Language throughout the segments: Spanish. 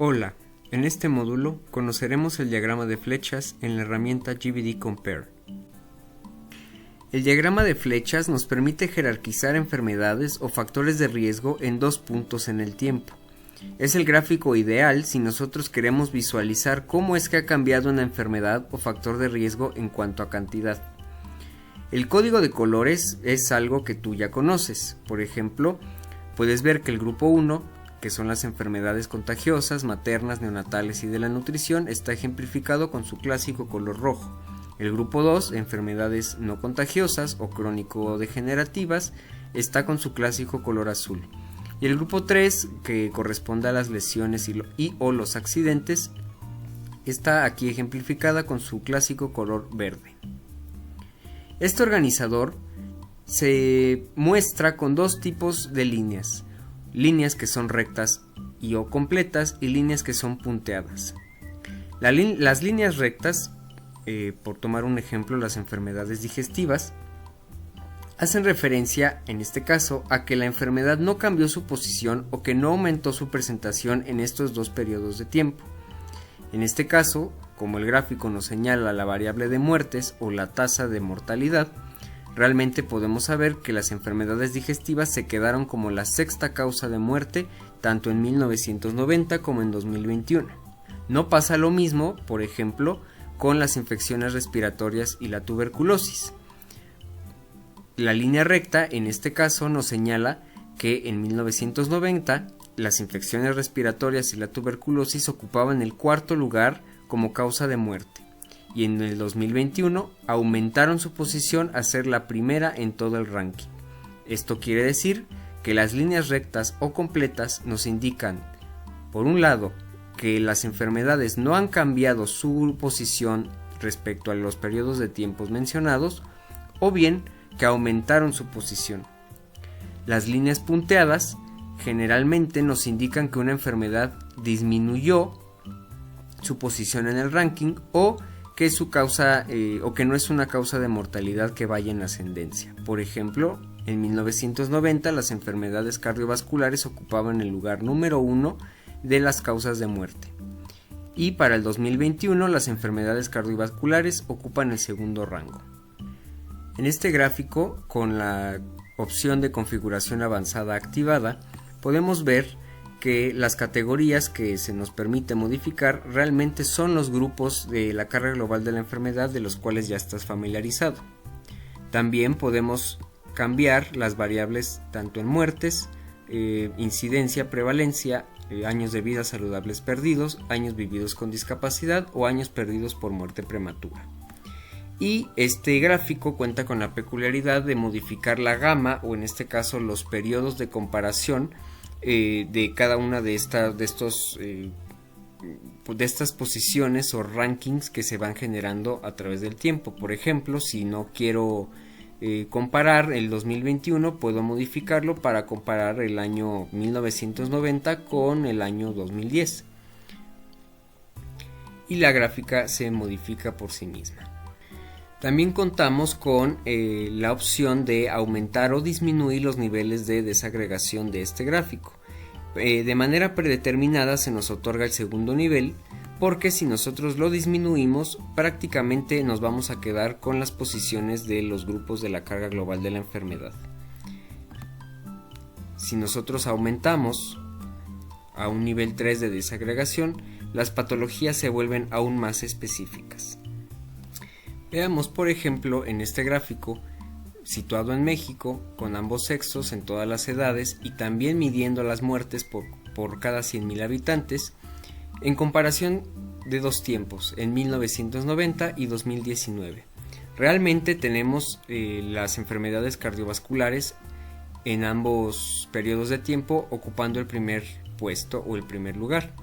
Hola, en este módulo conoceremos el diagrama de flechas en la herramienta GBD Compare. El diagrama de flechas nos permite jerarquizar enfermedades o factores de riesgo en dos puntos en el tiempo. Es el gráfico ideal si nosotros queremos visualizar cómo es que ha cambiado una enfermedad o factor de riesgo en cuanto a cantidad. El código de colores es algo que tú ya conoces. Por ejemplo, puedes ver que el grupo 1, que son las enfermedades contagiosas, maternas, neonatales y de la nutrición, está ejemplificado con su clásico color rojo. El grupo 2, enfermedades no contagiosas o crónico-degenerativas, está con su clásico color azul. Y el grupo 3, que corresponde a las lesiones o los accidentes, está aquí ejemplificada con su clásico color verde. Este organizador se muestra con dos tipos de líneas. Líneas que son rectas y o completas y líneas que son punteadas. Las líneas rectas, por tomar un ejemplo, las enfermedades digestivas, hacen referencia, en este caso, a que la enfermedad no cambió su posición o que no aumentó su presentación en estos dos periodos de tiempo. En este caso, como el gráfico nos señala la variable de muertes o la tasa de mortalidad, realmente podemos saber que las enfermedades digestivas se quedaron como la sexta causa de muerte tanto en 1990 como en 2021. No pasa lo mismo, por ejemplo, con las infecciones respiratorias y la tuberculosis. La línea recta en este caso nos señala que en 1990 las infecciones respiratorias y la tuberculosis ocupaban el cuarto lugar como causa de muerte. Y en el 2021 aumentaron su posición a ser la primera en todo el ranking. Esto quiere decir que las líneas rectas o completas nos indican, por un lado, que las enfermedades no han cambiado su posición respecto a los periodos de tiempos mencionados, o bien que aumentaron su posición. Las líneas punteadas generalmente nos indican que una enfermedad disminuyó su posición en el ranking o que su causa o que no es una causa de mortalidad que vaya en ascendencia. Por ejemplo, en 1990 las enfermedades cardiovasculares ocupaban el lugar número 1 de las causas de muerte. Y para el 2021 las enfermedades cardiovasculares ocupan el segundo rango. En este gráfico, con la opción de configuración avanzada activada, podemos ver que las categorías que se nos permite modificar realmente son los grupos de la carga global de la enfermedad de los cuales ya estás familiarizado. También podemos cambiar las variables tanto en muertes, incidencia, prevalencia, años de vida saludables perdidos, años vividos con discapacidad o años perdidos por muerte prematura. Y este gráfico cuenta con la peculiaridad de modificar la gama o en este caso los periodos de comparación de cada una de estas posiciones o rankings que se van generando a través del tiempo. Por ejemplo, si no quiero comparar el 2021, puedo modificarlo para comparar el año 1990 con el año 2010. Y la gráfica se modifica por sí misma. También contamos con la opción de aumentar o disminuir los niveles de desagregación de este gráfico. De manera predeterminada se nos otorga el segundo nivel, porque si nosotros lo disminuimos, prácticamente nos vamos a quedar con las posiciones de los grupos de la carga global de la enfermedad. Si nosotros aumentamos a un nivel 3 de desagregación, las patologías se vuelven aún más específicas. Veamos, por ejemplo, en este gráfico, situado en México, con ambos sexos en todas las edades y también midiendo las muertes por cada 100.000 habitantes, en comparación de dos tiempos, en 1990 y 2019. Realmente tenemos las enfermedades cardiovasculares en ambos periodos de tiempo ocupando el primer puesto o el primer lugar.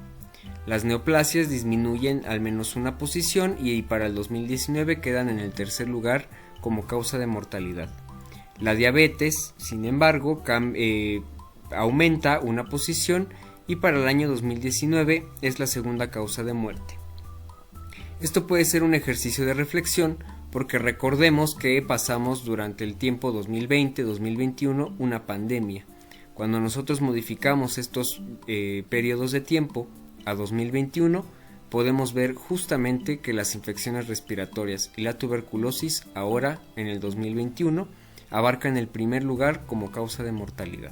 Las neoplasias disminuyen al menos una posición y para el 2019 quedan en el tercer lugar como causa de mortalidad. La diabetes, sin embargo, aumenta una posición y para el año 2019 es la segunda causa de muerte. Esto puede ser un ejercicio de reflexión porque recordemos que pasamos durante el tiempo 2020-2021 una pandemia. Cuando nosotros modificamos estos periodos de tiempo a 2021, podemos ver justamente que las infecciones respiratorias y la tuberculosis ahora, en el 2021, abarcan el primer lugar como causa de mortalidad.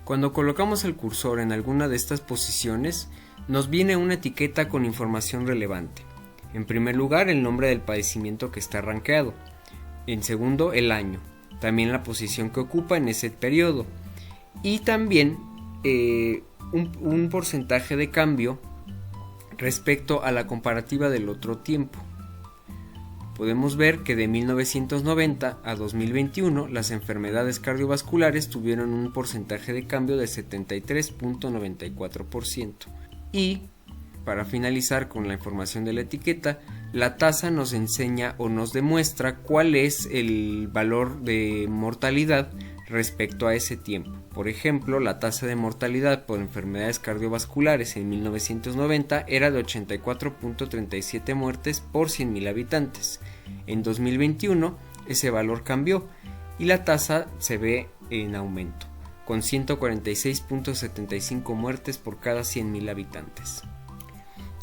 Cuando colocamos el cursor en alguna de estas posiciones, nos viene una etiqueta con información relevante. En primer lugar, el nombre del padecimiento que está rankeado. En segundo, el año. También la posición que ocupa en ese periodo. Y también un porcentaje de cambio respecto a la comparativa del otro tiempo. Podemos ver que de 1990 a 2021 las enfermedades cardiovasculares tuvieron un porcentaje de cambio de 73.94%. Y, para finalizar con la información de la etiqueta, la tasa nos enseña o nos demuestra cuál es el valor de mortalidad respecto a ese tiempo. Por ejemplo, la tasa de mortalidad por enfermedades cardiovasculares en 1990 era de 84.37 muertes por 100.000 habitantes. En 2021 ese valor cambió y la tasa se ve en aumento, con 146.75 muertes por cada 100.000 habitantes.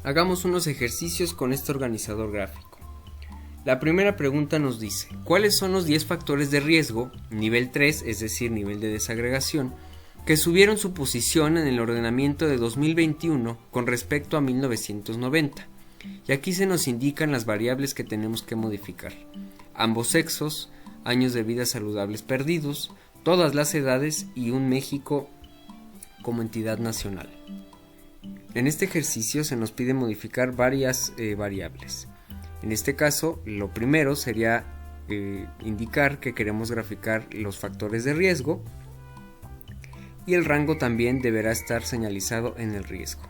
Hagamos unos ejercicios con este organizador gráfico. La primera pregunta nos dice, ¿cuáles son los 10 factores de riesgo, nivel 3, es decir, nivel de desagregación, que subieron su posición en el ordenamiento de 2021 con respecto a 1990? Y aquí se nos indican las variables que tenemos que modificar. Ambos sexos, años de vida saludables perdidos, todas las edades y un México como entidad nacional. En este ejercicio se nos pide modificar varias variables. En este caso, lo primero sería indicar que queremos graficar los factores de riesgo y el rango también deberá estar señalizado en el riesgo.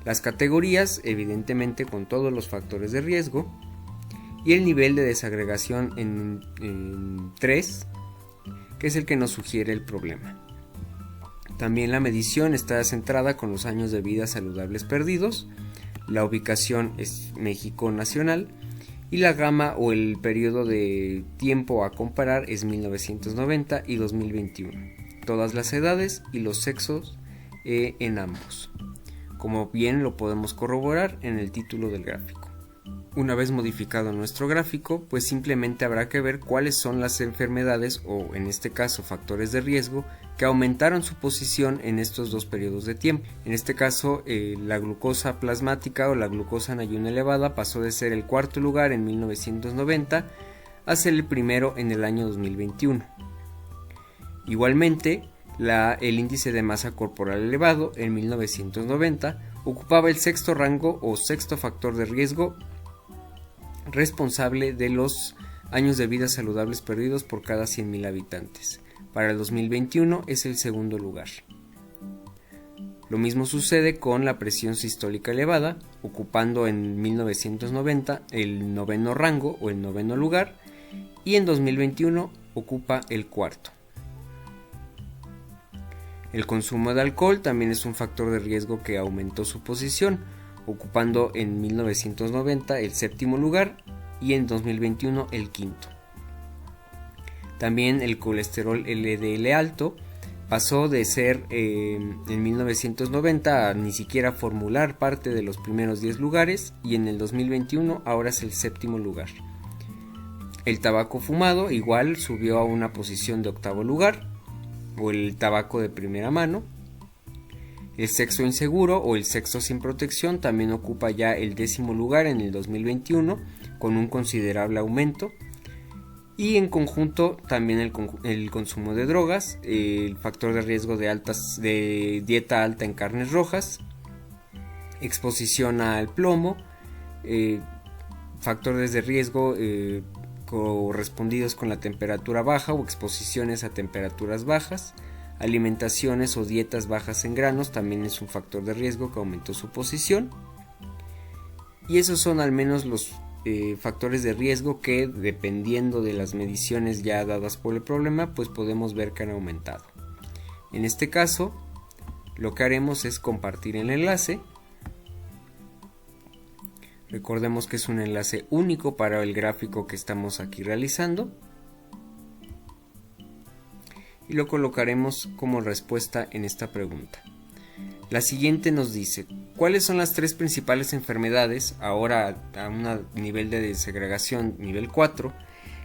Las categorías, evidentemente con todos los factores de riesgo, y el nivel de desagregación en 3, que es el que nos sugiere el problema. También la medición está centrada con los años de vida saludables perdidos. La ubicación es México nacional y la gama o el periodo de tiempo a comparar es 1990 y 2021. Todas las edades y los sexos en ambos, como bien lo podemos corroborar en el título del gráfico. Una vez modificado nuestro gráfico, pues simplemente habrá que ver cuáles son las enfermedades o en este caso factores de riesgo que aumentaron su posición en estos dos periodos de tiempo. En este caso, la glucosa plasmática o la glucosa en ayuno elevada pasó de ser el cuarto lugar en 1990 a ser el primero en el año 2021. Igualmente, el índice de masa corporal elevado en 1990 ocupaba el sexto rango o sexto factor de riesgo responsable de los años de vida saludables perdidos por cada 100.000 habitantes. Para el 2021 es el segundo lugar. Lo mismo sucede con la presión sistólica elevada, ocupando en 1990 el noveno rango o el noveno lugar, y en 2021 ocupa el cuarto. El consumo de alcohol también es un factor de riesgo que aumentó su posición, ocupando en 1990 el séptimo lugar y en 2021 el quinto. También el colesterol LDL alto pasó de ser en 1990 a ni siquiera formular parte de los primeros 10 lugares y en el 2021 ahora es el séptimo lugar. El tabaco fumado igual subió a una posición de octavo lugar, o el tabaco de primera mano. El sexo inseguro o el sexo sin protección también ocupa ya el décimo lugar en el 2021 con un considerable aumento. Y en conjunto también el consumo de drogas, el factor de riesgo de dieta alta en carnes rojas, exposición al plomo, factores de riesgo correspondidos con la temperatura baja o exposiciones a temperaturas bajas, alimentaciones o dietas bajas en granos también es un factor de riesgo que aumentó su posición. Y esos son al menos los factores de riesgo que, dependiendo de las mediciones ya dadas por el problema, pues podemos ver que han aumentado. En este caso, lo que haremos es compartir el enlace. Recordemos que es un enlace único para el gráfico que estamos aquí realizando. Y lo colocaremos como respuesta en esta pregunta. La siguiente nos dice, ¿cuáles son las tres principales enfermedades, ahora a un nivel de desagregación nivel 4,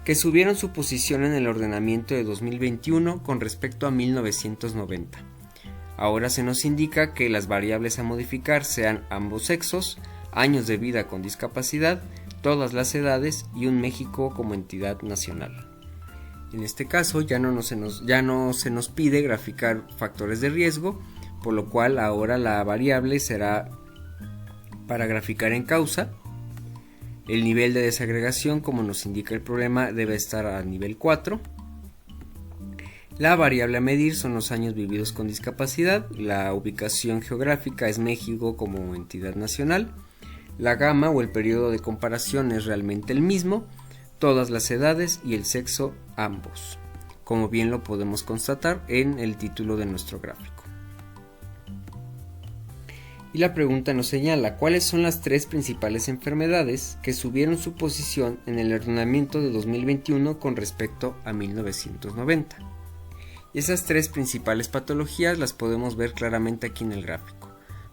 que subieron su posición en el ordenamiento de 2021 con respecto a 1990? Ahora se nos indica que las variables a modificar sean ambos sexos, años de vida con discapacidad, todas las edades y un México como entidad nacional. En este caso ya no se nos pide graficar factores de riesgo, por lo cual ahora la variable será para graficar en causa. El nivel de desagregación, como nos indica el problema, debe estar a nivel 4. La variable a medir son los años vividos con discapacidad. La ubicación geográfica es México como entidad nacional. La gama o el periodo de comparación es realmente el mismo. Todas las edades y el sexo ambos, como bien lo podemos constatar en el título de nuestro gráfico. Y la pregunta nos señala cuáles son las tres principales enfermedades que subieron su posición en el ordenamiento de 2021 con respecto a 1990. Y esas tres principales patologías las podemos ver claramente aquí en el gráfico.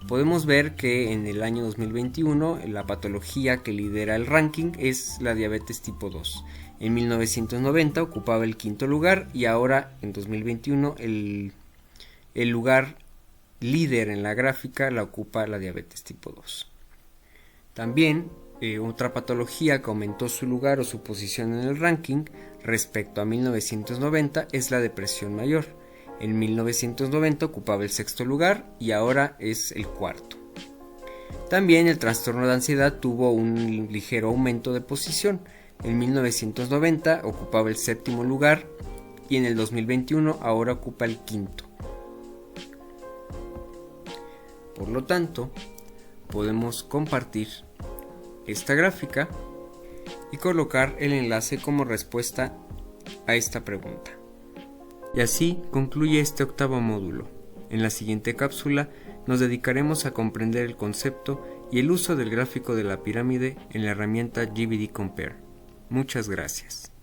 Podemos ver que en el año 2021 la patología que lidera el ranking es la diabetes tipo 2. En 1990 ocupaba el quinto lugar y ahora en 2021 el lugar líder en la gráfica la ocupa la diabetes tipo 2. También otra patología que aumentó su lugar o su posición en el ranking respecto a 1990 es la depresión mayor. En 1990 ocupaba el sexto lugar y ahora es el cuarto. También el trastorno de ansiedad tuvo un ligero aumento de posición. En 1990 ocupaba el séptimo lugar y en el 2021 ahora ocupa el quinto. Por lo tanto, podemos compartir esta gráfica y colocar el enlace como respuesta a esta pregunta. Y así concluye este octavo módulo. En la siguiente cápsula nos dedicaremos a comprender el concepto y el uso del gráfico de la pirámide en la herramienta GBD Compare. Muchas gracias.